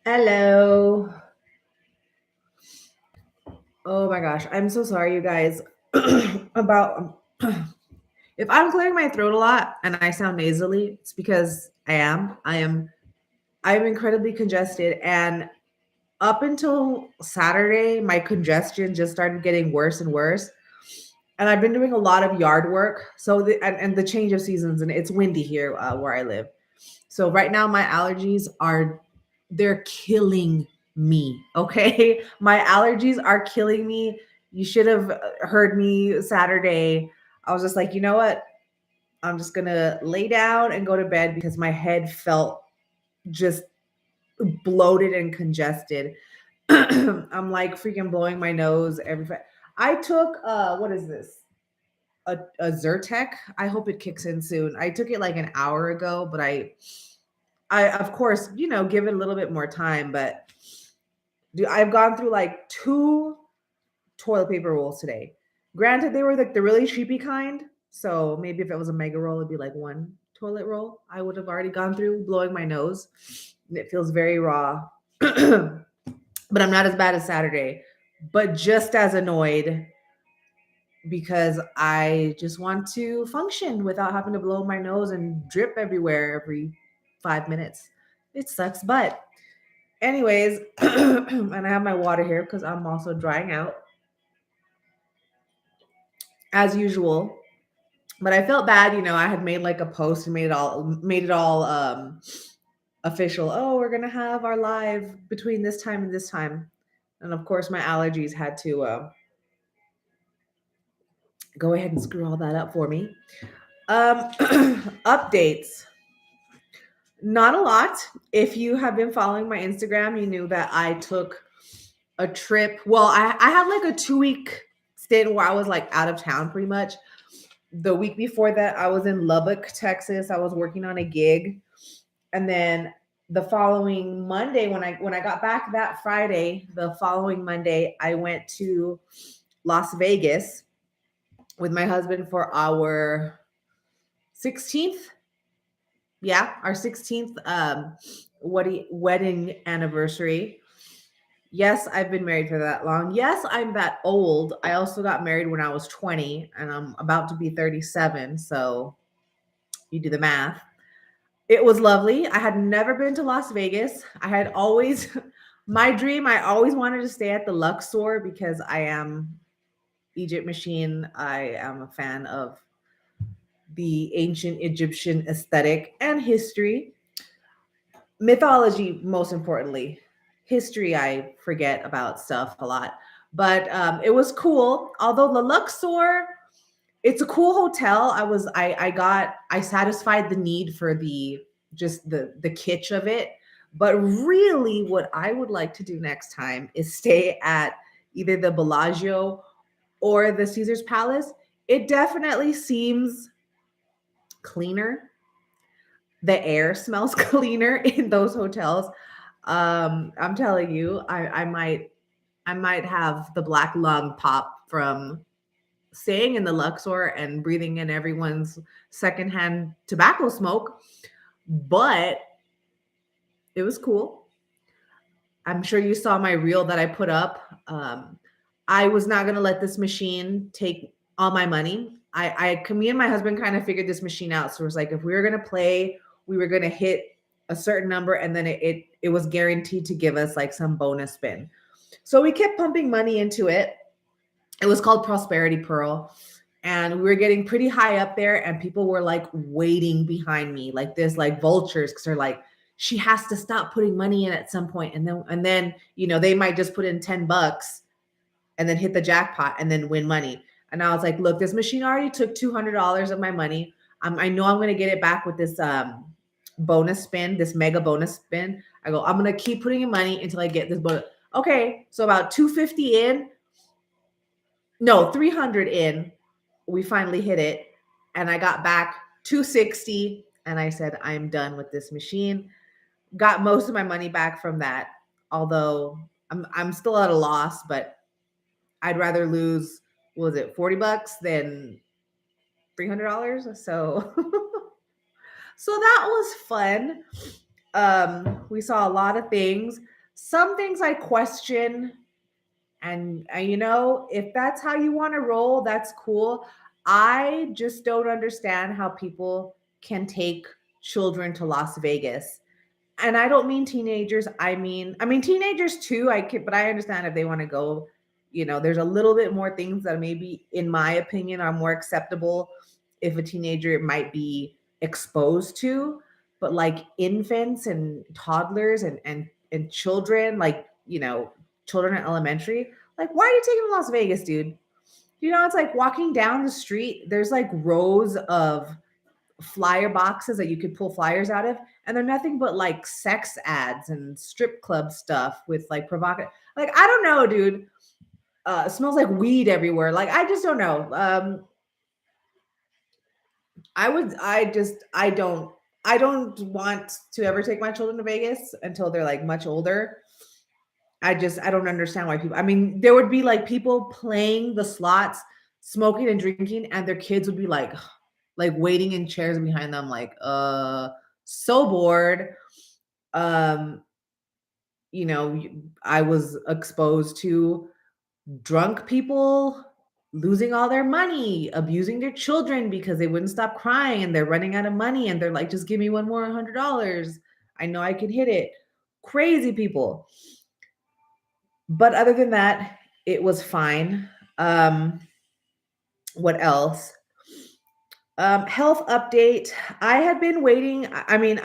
Hello. Oh my gosh, I'm so sorry, you guys. about if I'm clearing my throat a lot and I sound nasally, it's because I am. I'm incredibly congested, and up until Saturday, my congestion just started getting worse and worse. And I've been doing a lot of yard work, and the change of seasons, and it's windy here where I live. So right now my allergies are they're killing me, okay? My allergies are killing me. You should have heard me Saturday. I was just like, "You know what? I'm just going to lay down and go to bed because my head felt just bloated and congested." I'm like freaking blowing my nose I took what is this? A Zyrtec. I hope it kicks in soon. I took it like an hour ago, but I of course, give it a little bit more time, but I've gone through like two toilet paper rolls today. Granted, they were like the really cheapy kind, so maybe if it was a mega roll, it'd be like one toilet roll. I would have already gone through blowing my nose. It feels very raw, but I'm not as bad as Saturday, but just as annoyed because I just want to function without having to blow my nose and drip everywhere every 5 minutes. It sucks, but anyways, and I have my water here because I'm also drying out as usual. But I felt bad, I had made like a post and made it all official. Oh, we're gonna have our live between this time and this time. And of course my allergies had to go ahead and screw all that up for me. Updates. Not a lot. If you have been following my Instagram, you knew that I took a trip. Well, I had like a 2 week stint where I was like out of town pretty much. The week before that, I was in Lubbock, Texas. I was working on a gig. And then the following Monday, when I got back that Friday, the following Monday, I went to Las Vegas with my husband for our 16th. Yeah, our 16th wedding anniversary. Yes, I've been married for that long. Yes, I'm that old. I also got married when I was 20 and I'm about to be 37. So you do the math. It was lovely. I had never been to Las Vegas. I had always, my dream, I always wanted to stay at the Luxor because I am Egypt machine. I am a fan of the ancient Egyptian aesthetic and history. Mythology, most importantly. History, I forget about stuff a lot. But it was cool. Although the Luxor, it's a cool hotel. I satisfied the need for the kitsch of it. But really, what I would like to do next time is stay at either the Bellagio or the Caesar's Palace. It definitely seems cleaner. The air smells cleaner in those hotels. I'm telling you, I might have the black lung pop from staying in the Luxor and breathing in everyone's secondhand tobacco smoke, but it was cool. I'm sure you saw my reel that I put up. I was not going to let this machine take all my money. Me and my husband kind of figured this machine out. So it was like, if we were going to play, we were going to hit a certain number and then it was guaranteed to give us like some bonus spin. So we kept pumping money into it. It was called Prosperity Pearl. And we were getting pretty high up there, and people were like waiting behind me, like this, like vultures, because they're like, she has to stop putting money in at some point, and then they might just put in $10 and then hit the jackpot and then win money. And I was like, look, this machine already took $200 of my money. I know I'm going to get it back with this bonus spin, this mega bonus spin. I go, I'm going to keep putting in money until I get this bonus. Okay, so about 250 in, no, 300 in, we finally hit it. And I got back 260 and I said, I'm done with this machine. Got most of my money back from that. Although I'm still at a loss, but I'd rather lose, what was it, $40 than $300. So so that was fun. We saw a lot of things. Some things I question, and if that's how you want to roll, that's cool. I just don't understand how people can take children to Las Vegas. And I don't mean teenagers. I mean teenagers too. But I understand if they want to go. There's a little bit more things that maybe, in my opinion, are more acceptable if a teenager might be exposed to. But like infants and toddlers and children, like children in elementary, like why are you taking them to Las Vegas, dude? It's like walking down the street. There's like rows of flyer boxes that you could pull flyers out of, and they're nothing but like sex ads and strip club stuff with like provocative, like I don't know, dude. It smells like weed everywhere. Like I just don't know. I don't want to ever take my children to Vegas until they're like much older. I don't understand why people, I mean, there would be like people playing the slots, smoking and drinking, and their kids would be like waiting in chairs behind them, like, so bored. Um, I was exposed to drunk people losing all their money, abusing their children because they wouldn't stop crying and they're running out of money and they're like, just give me one more $100. I know I could hit it. Crazy people. But other than that, it was fine. What else? Health update. I have been waiting. I mean,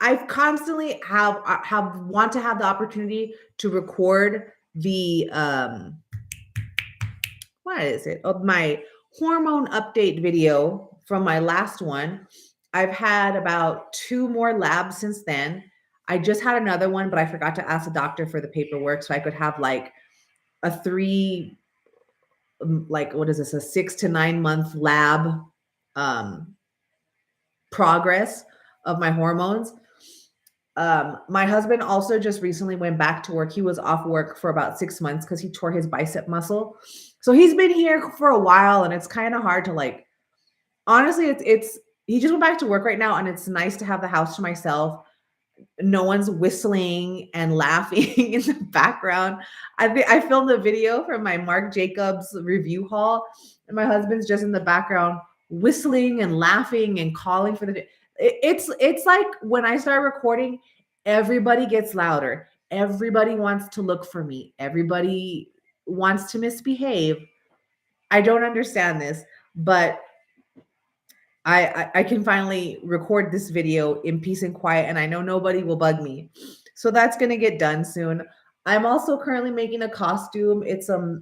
I've constantly have want to have the opportunity to record the what is it? Of my hormone update video from my last one. I've had about 2 more labs since then. I just had another one, but I forgot to ask the doctor for the paperwork so I could have like a 3 like what is this, a 6 to 9 month lab um progress of my hormones. My husband also just recently went back to work. He was off work for about 6 months because he tore his bicep muscle. So he's been here for a while, and it's kind of hard to like. Honestly, it's he just went back to work right now, and it's nice to have the house to myself. No one's whistling and laughing in the background. I filmed a video from my Marc Jacobs review haul, and my husband's just in the background whistling and laughing and calling for the. It's like when I start recording, everybody gets louder. Everybody wants to look for me. Everybody wants to misbehave. I don't understand this, but I can finally record this video in peace and quiet, and I know nobody will bug me. So that's gonna get done soon. I'm also currently making a costume. It's a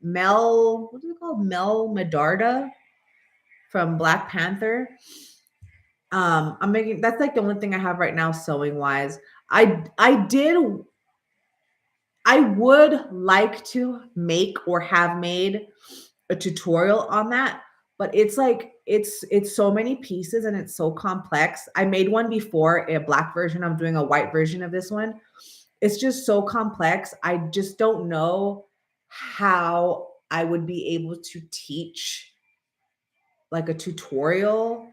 Mel, what is it called? Mel Medarda from Black Panther. I'm making that's like the only thing I have right now sewing wise. I would like to make or have made a tutorial on that, but it's like it's so many pieces and it's so complex. I made one before, a black version. I'm doing a white version of this one. It's just so complex. I just don't know how I would be able to teach like a tutorial.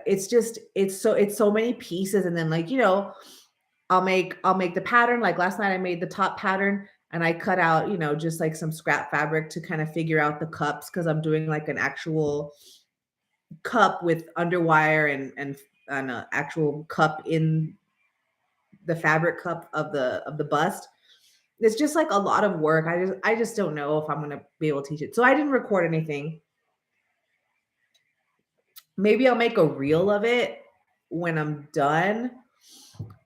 It's so many pieces, and then like I'll make the pattern. Like last night I made the top pattern and I cut out, just like some scrap fabric to kind of figure out the cups because I'm doing like an actual cup with underwire and an actual cup in the fabric cup of the bust. It's just like a lot of work. I just don't know if I'm gonna be able to teach it. So I didn't record anything. Maybe I'll make a reel of it when I'm done.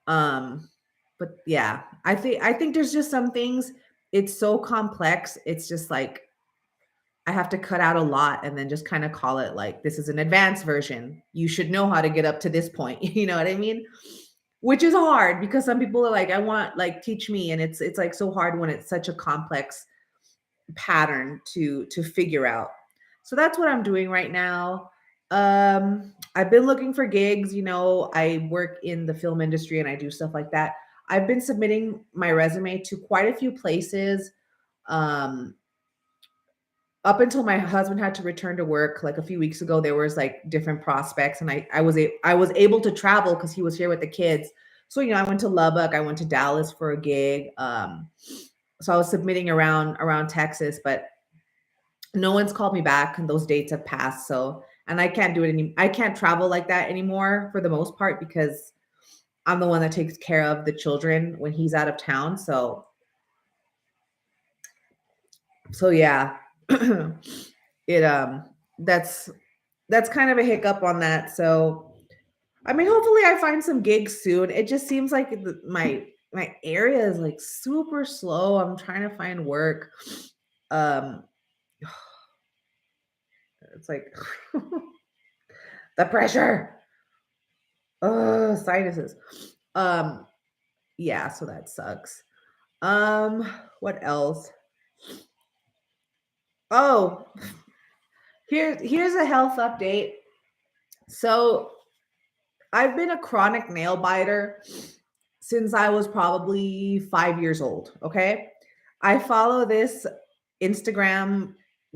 But yeah, I think there's just some things, it's so complex. It's just like I have to cut out a lot and then just kind of call it like this is an advanced version. You should know how to get up to this point. You know what I mean? Which is hard because some people are like, I want like teach me. And it's like so hard when it's such a complex pattern to figure out. So that's what I'm doing right now. I've been looking for gigs. I work in the film industry and I do stuff like that. I've been submitting my resume to quite a few places. Um, up until my husband had to return to work like a few weeks ago, there was like different prospects, and I was able to travel because he was here with the kids. So I went to Lubbock, I went to Dallas for a gig. So I was submitting around Texas, but no one's called me back, and those dates have passed. So, and I can't do it any. I can't travel like that anymore for the most part because I'm the one that takes care of the children when he's out of town. So yeah. it that's kind of a hiccup on that. So I mean, hopefully I find some gigs soon. It just seems like my area is like super slow. I'm trying to find work. Um it's like the pressure. Oh, sinuses. Um yeah, so that sucks. What else? Oh, here's a health update. So I've been a chronic nail biter since I was probably 5 years old. Okay. I follow this Instagram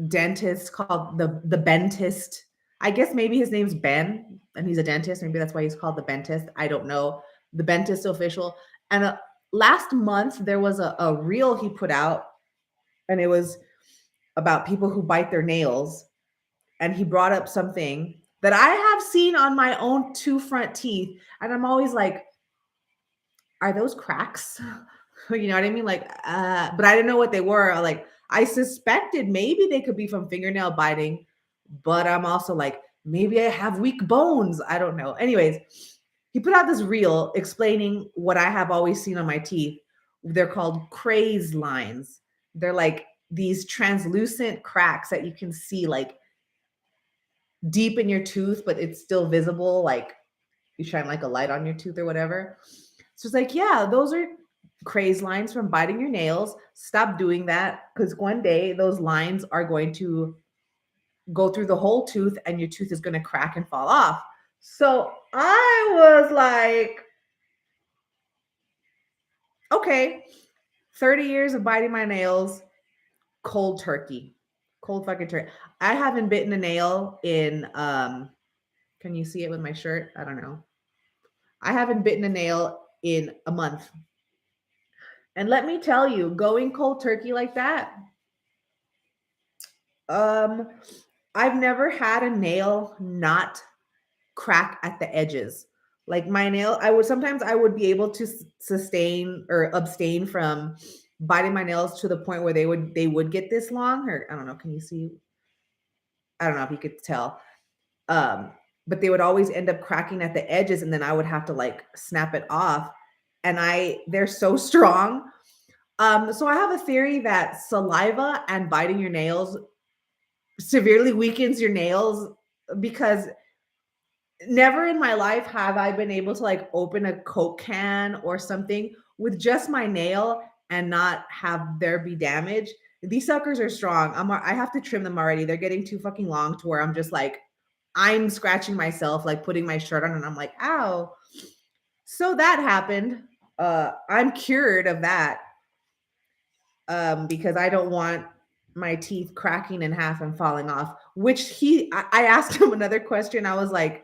dentist called the Bentist. I guess maybe his name's Ben and he's a dentist. Maybe that's why he's called the Bentist. I don't know. The Bentist official. And last month there was a reel he put out, and it was about people who bite their nails. And he brought up something that I have seen on my own two front teeth. And I'm always like, are those cracks? You know what I mean? Like, but I didn't know what they were. Like, I suspected maybe they could be from fingernail biting, but I'm also like, maybe I have weak bones. I don't know. Anyways, he put out this reel explaining what I have always seen on my teeth. They're called craze lines. They're like these translucent cracks that you can see like deep in your tooth, but it's still visible. Like you shine like a light on your tooth or whatever. So it's like, yeah, those are craze lines from biting your nails. Stop doing that because one day those lines are going to go through the whole tooth and your tooth is going to crack and fall off. So I was like, okay, 30 years of biting my nails, cold turkey, cold fucking turkey. I haven't bitten a nail in, can you see it with my shirt? I don't know. I haven't bitten a nail in a month. And let me tell you, going cold turkey like that, um, I've never had a nail not crack at the edges. Like my nail, I would be able to sustain or abstain from biting my nails to the point where they would get this long. Or I don't know, can you see? I don't know if you could tell. Um, but they would always end up cracking at the edges, and then I would have to like snap it off. And they're so strong. So I have a theory that saliva and biting your nails severely weakens your nails because never in my life have I been able to like open a Coke can or something with just my nail and not have there be damage. These suckers are strong. I have to trim them already. They're getting too fucking long to where I'm just like, I'm scratching myself, like putting my shirt on, and I'm like, ow. So that happened. I'm cured of that because I don't want my teeth cracking in half and falling off. I asked him another question. I was like,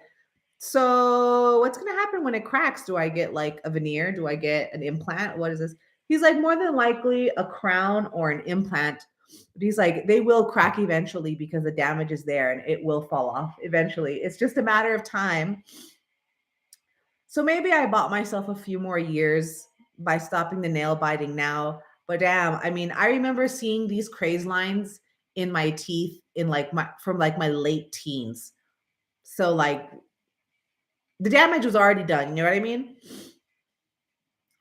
so what's going to happen when it cracks? Do I get like a veneer? Do I get an implant? What is this? He's like, more than likely a crown or an implant. But he's like, they will crack eventually because the damage is there and it will fall off eventually. It's just a matter of time. So maybe I bought myself a few more years by stopping the nail biting now. But damn, I mean, I remember seeing these craze lines in my teeth in like my late teens. So like the damage was already done, you know what I mean?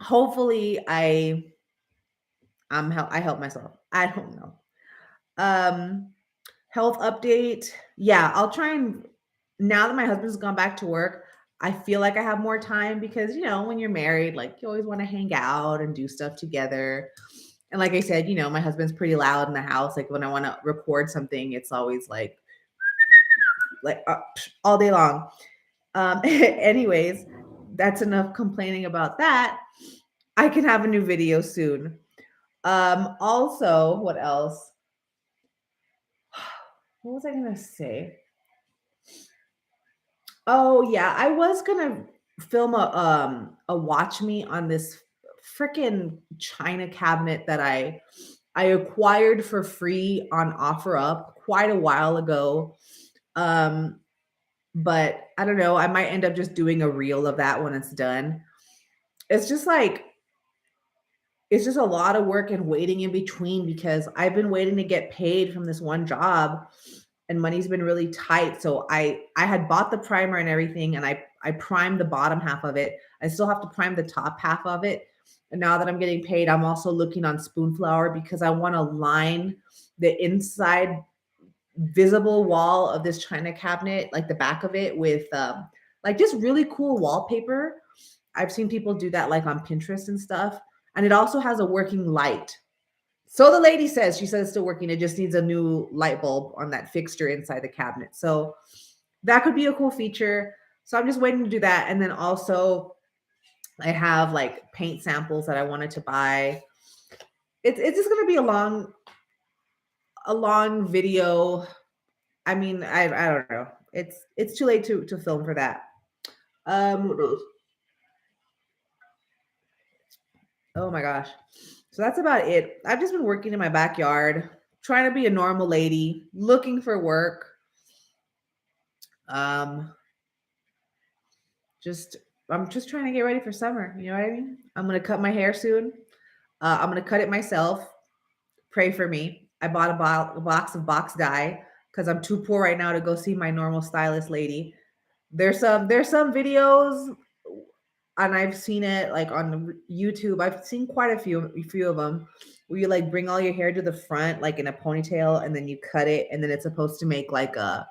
Hopefully I help myself. I don't know. Um Health update. Yeah, I'll try and now that my husband's gone back to work, I feel like I have more time because when you're married, like you always want to hang out and do stuff together. And like I said, my husband's pretty loud in the house. Like when I want to record something, it's always like all day long. Anyways, that's enough complaining about that. I can have a new video soon. Also, what else? What was I gonna say? Oh yeah, I was gonna film a watch me on this freaking china cabinet that I acquired for free on OfferUp quite a while ago. Um, but I don't know, I might end up just doing a reel of that when it's done. It's just like it's just a lot of work and waiting in between because I've been waiting to get paid from this one job and money's been really tight. So I had bought the primer and everything and I primed the bottom half of it. I still have to prime the top half of it. And now that I'm getting paid, I'm also looking on Spoonflower because I want to line the inside visible wall of this china cabinet, like the back of it, with like just really cool wallpaper. I've seen people do that like on Pinterest and stuff. And it also has a working light. So the lady says, she says it's still working. It just needs a new light bulb on that fixture inside the cabinet. So that could be a cool feature. So I'm just waiting to do that. And then also I have like paint samples that I wanted to buy. It's just gonna be a long video. I mean, I don't know. It's too late to film for that. What else? Oh my gosh. So that's about it. I've just been working in my backyard, trying to be a normal lady, looking for work. Um, just I'm just trying to get ready for summer. You know what I mean? I'm gonna cut my hair soon. I'm gonna cut it myself. Pray for me. I bought a box of box dye because I'm too poor right now to go see my normal stylist lady. There's some videos and I've seen it like on YouTube. I've seen quite a few of them where you like bring all your hair to the front like in a ponytail and then you cut it and then it's supposed to make like a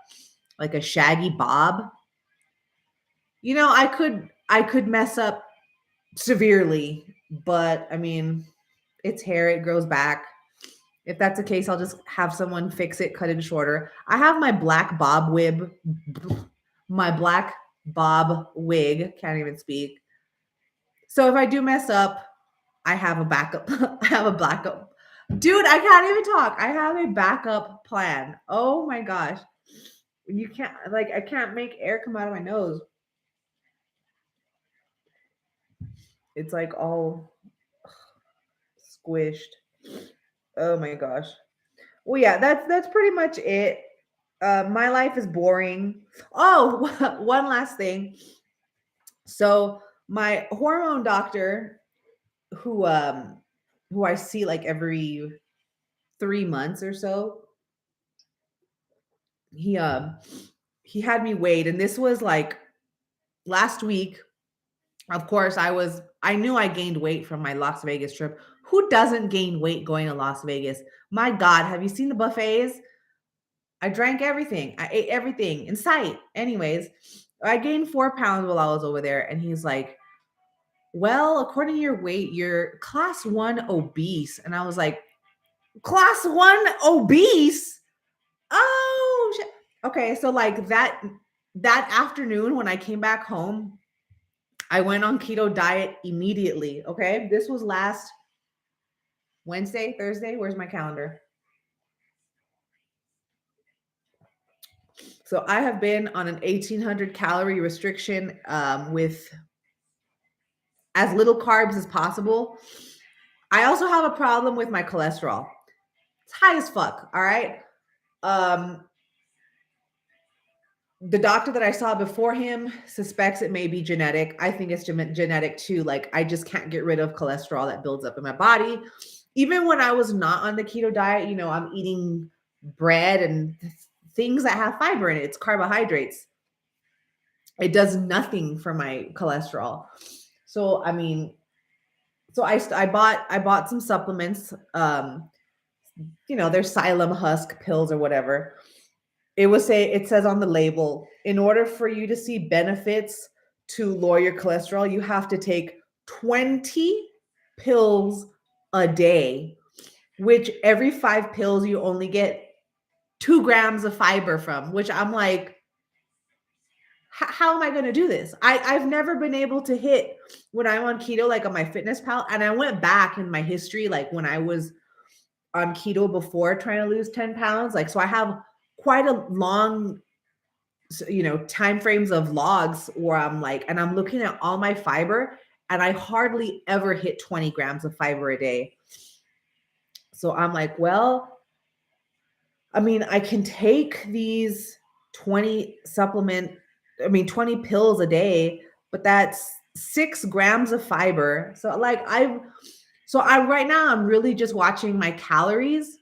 shaggy bob. You know, I could mess up severely, but I mean, it's hair, it grows back. If that's the case, I'll just have someone fix it, cut it shorter. I have my black bob wig, can't even speak. So if I do mess up, I have a backup. I have a backup. Dude, I can't even talk. I have a backup plan. Oh my gosh. You can't like I can't make air come out of my nose. It's like all squished. Oh my gosh. Well, yeah, that's pretty much it. My life is boring. Oh, one last thing. So my hormone doctor, who um, who I see like every 3 months or so, he um he had me weighed, and this was like last week. Of course, I knew I gained weight from my Las Vegas trip. Who doesn't gain weight going to Las Vegas? My God, have you seen the buffets? I drank everything. I ate everything in sight. Anyways, I gained 4 pounds while I was over there. And he's like, well, according to your weight, you're class one obese. And I was like, class one obese? Oh, shit. Okay. So like that afternoon when I came back home, I went on keto diet immediately. Okay. This was last Wednesday, Thursday. Where's my calendar? So I have been on an 1800 calorie restriction with as little carbs as possible. I also have a problem with my cholesterol. It's high as fuck. All right. Um, the doctor that I saw before him suspects it may be genetic. I think it's genetic too. Like, I just can't get rid of cholesterol that builds up in my body. Even when I was not on the keto diet, I'm eating bread and things that have fiber in it, it's carbohydrates. It does nothing for my cholesterol. So, I mean, I bought some supplements. There's Xylem husk pills or whatever. It says on the label, in order for you to see benefits to lower your cholesterol, you have to take 20 pills a day, which every 5 pills you only get 2 grams of fiber from, which I'm like, how am I going to do this? I've never been able to hit when I'm on keto, like on my fitness pal. And I went back in my history, like when I was on keto before trying to lose 10 pounds. Like, so I have quite a long, time frames of logs where I'm like, and I'm looking at all my fiber, and I hardly ever hit 20 grams of fiber a day. So I'm like, well, I mean, I can take these 20 pills a day, but that's 6 grams of fiber. So right now I'm really just watching my calories.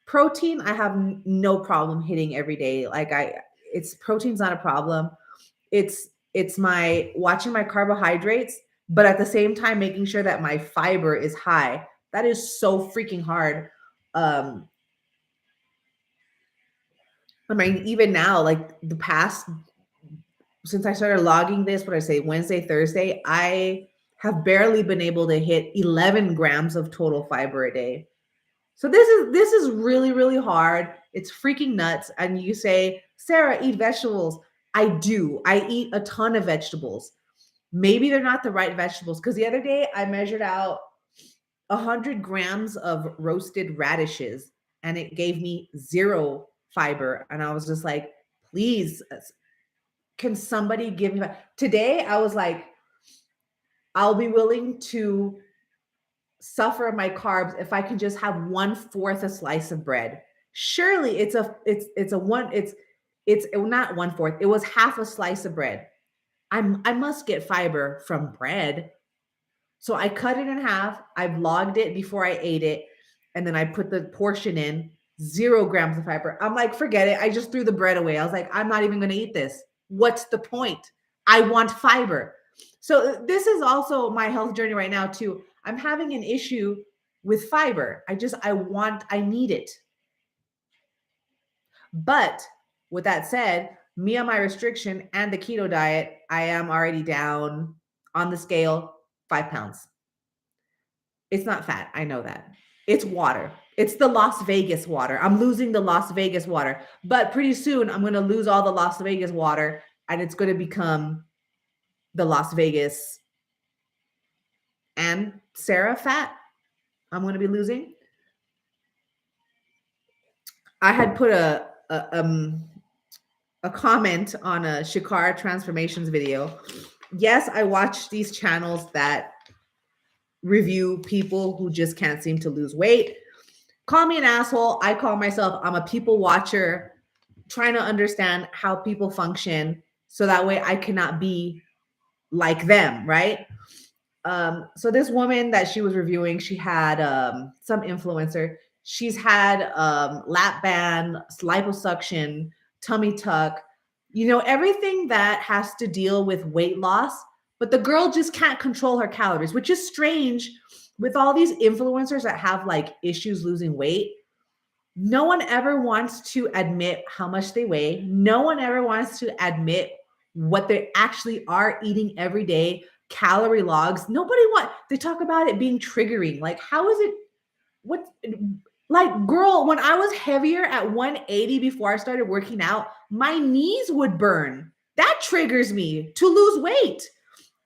Protein, I have no problem hitting every day. It's protein's not a problem. It's my watching my carbohydrates, but at the same time making sure that my fiber is high. That is so freaking hard. I mean, even now, like since I started logging this, what I say, Wednesday, Thursday, I have barely been able to hit 11 grams of total fiber a day. So this is really, really hard. It's freaking nuts. And you say, Sarah, eat vegetables. I do. I eat a ton of vegetables. Maybe they're not the right vegetables. Because the other day I measured out 100 grams of roasted radishes and it gave me 0 fiber. And I was just like, please, can somebody give me today? I was like, I'll be willing to suffer my carbs if I can just have 1/4 a slice of bread. Surely it's not 1/4. It was half a slice of bread. I must get fiber from bread. So I cut it in half. I've logged it before I ate it. And then I put the portion in 0 grams of fiber. I'm like, forget it. I just threw the bread away. I was like, I'm not even going to eat this. What's the point? I want fiber. So this is also my health journey right now too. I'm having an issue with fiber. I need it. But with that said, me on my restriction and the keto diet, I am already down on the scale 5 pounds. It's not fat. I know that. It's water. It's the Las Vegas water. I'm losing the Las Vegas water, but pretty soon I'm going to lose all the Las Vegas water and it's going to become the Las Vegas and Sarah fat I'm going to be losing. I had put a comment on a Shikara Transformations video. Yes, I watch these channels that review people who just can't seem to lose weight. Call me an asshole. I call myself, I'm a people watcher, trying to understand how people function so that way I cannot be like them, right? So this woman that she was reviewing, she had some influencer. She's had lap band, liposuction, tummy tuck, everything that has to deal with weight loss. But the girl just can't control her calories, which is strange with all these influencers that have like issues losing weight. No one ever wants to admit how much they weigh. No one ever wants to admit what they actually are eating every day, calorie logs. They talk about it being triggering. Like, how is it, girl, when I was heavier at 180 before I started working out, my knees would burn. That triggers me to lose weight.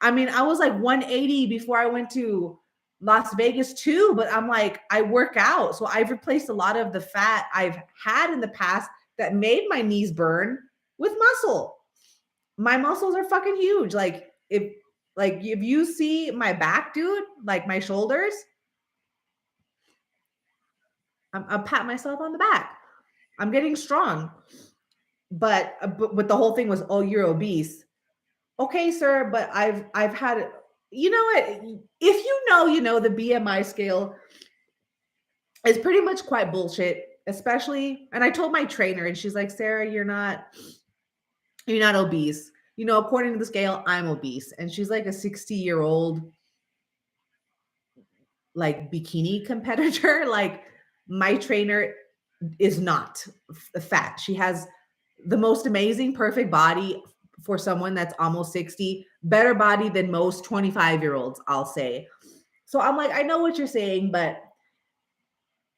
I mean, I was like 180 before I went to Las Vegas too, but I'm like, I work out. So I've replaced a lot of the fat I've had in the past that made my knees burn with muscle. My muscles are fucking huge. If you see my back, dude, like my shoulders, I'll pat myself on the back. I'm getting strong. But the whole thing was, oh, you're obese. Okay, sir, but I've had, you know what? If the BMI scale is pretty much quite bullshit, especially, and I told my trainer and she's like, Sarah, you're not obese. According to the scale, I'm obese. And she's like a 60-year-old like bikini competitor. Like my trainer is not fat. She has the most amazing, perfect body for someone that's almost 60, better body than most 25-year-olds, I'll say. So I'm like, I know what you're saying, but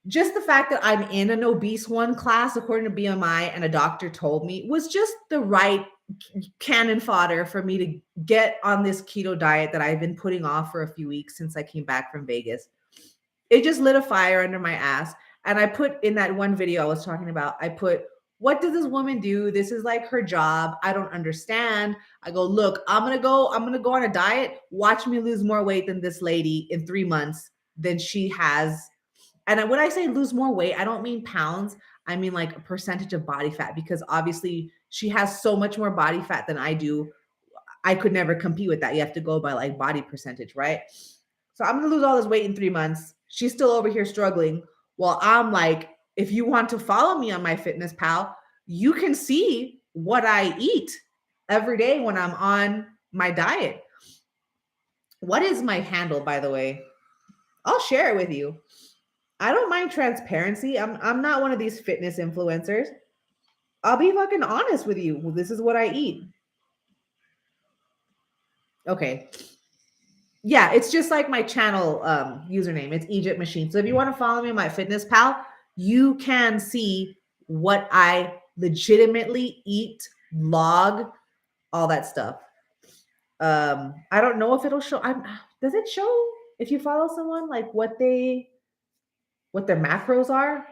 just the fact that I'm in an obese one class, according to BMI, and a doctor told me, was just the right cannon fodder for me to get on this keto diet that I've been putting off for a few weeks since I came back from Vegas. It just lit a fire under my ass. And I put in that one video I was talking about, I put What does this woman do? This is like her job. I don't understand. I go, look, I'm gonna go on a diet. Watch me lose more weight than this lady in 3 months than she has. And when I say lose more weight, I don't mean pounds. I mean like a percentage of body fat, because obviously she has so much more body fat than I do. I could never compete with that. You have to go by like body percentage, right? So I'm gonna lose all this weight in 3 months. She's still over here struggling. Well, I'm like, if you want to follow me on my fitness pal, you can see what I eat every day when I'm on my diet. What is my handle, by the way? I'll share it with you. I don't mind transparency. I'm not one of these fitness influencers. I'll be fucking honest with you. Well, this is what I eat. Okay. Yeah, it's just like my channel username. It's Egypt Machine. So if you want to follow me on my fitness pal, you can see what I legitimately eat, log, all that stuff. I don't know if it'll show. Does it show if you follow someone like what their macros are?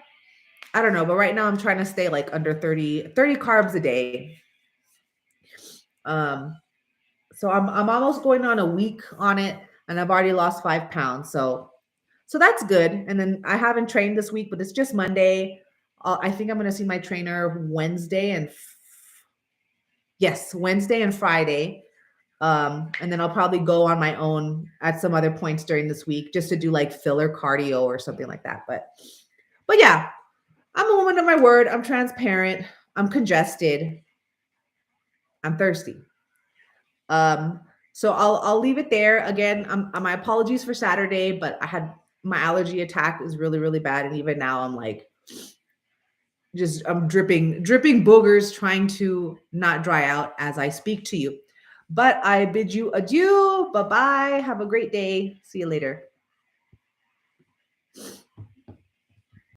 I don't know, but right now I'm trying to stay like under 30 carbs a day. Um, so I'm almost going on a week on it, and I've already lost 5 pounds. So that's good. And then I haven't trained this week, but it's just Monday. I think I'm going to see my trainer Wednesday and yes, Wednesday and Friday. And then I'll probably go on my own at some other points during this week just to do like filler cardio or something like that. But yeah, I'm a woman of my word. I'm transparent. I'm congested. I'm thirsty. Um, so I'll leave it there. Again, my apologies for Saturday, but I had my allergy attack is really, really bad. And even now I'm like just I'm dripping boogers, trying to not dry out as I speak to you. But I bid you adieu. Bye-bye. Have a great day. See you later.